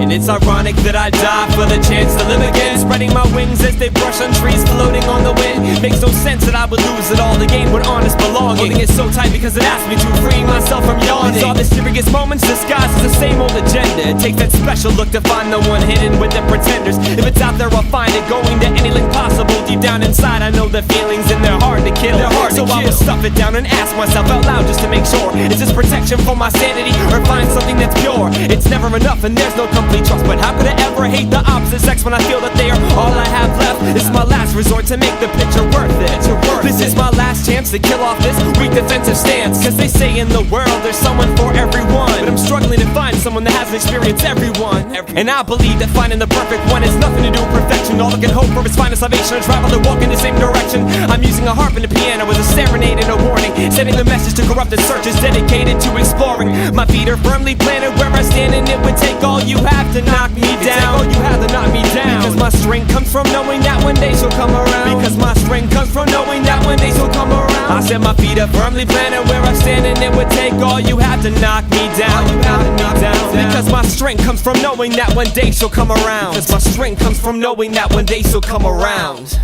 And it's ironic that I die for the chance to live again, spreading my wings as they brush on trees floating on the wind. Makes no sense that I would lose it all to gain what honest belonging. Holding it so tight because it asked me to, free myself from yawning. All the serious moments disguised as the same old agenda. It takes that special look to find the one hidden with the pretenders. If it's out there, I'll find it, going to any length possible. Deep down inside, I know the feelings and they're hard to kill. So I will stuff it down and ask myself out loud just to make sure. Is this protection for my sanity, or find something that's pure? It's never enough and there's no complete trust, but how could I ever hate the opposite sex when I feel that they are all I have left? This is my last resort to make the picture worth it. This is my last chance to kill off this weak defensive stance. Cause they say in the world there's someone for everyone, but I'm struggling to find someone that hasn't experienced everyone. And I believe that finding the perfect one has nothing to do with perfection. All I can hope for is find a salvation and travel to walk in the same direction. I'm using a harp and a piano as a serenade and a warning, sending the message to corrupted searchers dedicated to exploring. My feet are firmly planted where I stand, and it would take all you have to knock me down. All you have to knock me down. Because my strength comes from knowing that one day she'll come around. Because my strength comes from knowing that one day she'll come around. I said my feet are firmly planted where I stand, and it would take all you have to knock me down. All you have to knock me down. Because my strength comes from knowing that one day she'll come around. Because my strength comes from knowing that one day she'll come around.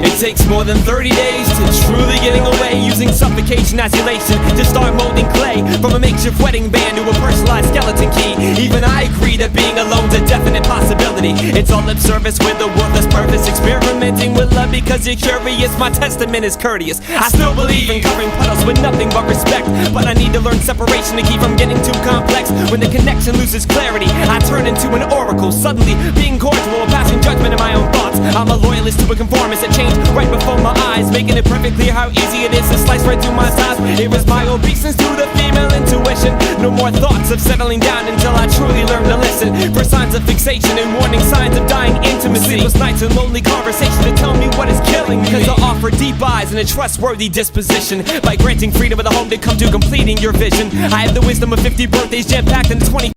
It takes more than 30 days to truly getting away, using suffocation as elation to start molding clay. From a makeshift wedding band to a personalized skeleton key, even I agree that being alone's a definite possibility. It's all lip service with a worthless purpose, experimenting with love because you're curious. My testament is courteous. I still believe in covering puddles with nothing but respect, but I need to learn separation to keep from getting too complex. When the connection loses clarity, I turn into an oracle, suddenly being cordial while passing judgment in my own thoughts. I'm a loyalist to a conformist that changed right before my eyes, making it perfectly clear how easy it is to slice right through my sides. It was my obeisance to the female intuition. No more thoughts of settling down until I truly learned to listen for signs of fixation and warning signs of dying intimacy. Sleepless nights and lonely conversation to tell me what is killing me. Cause I offer deep eyes and a trustworthy disposition by granting freedom of the home to come to completing your vision. I have the wisdom of 50 birthdays jam-packed into 20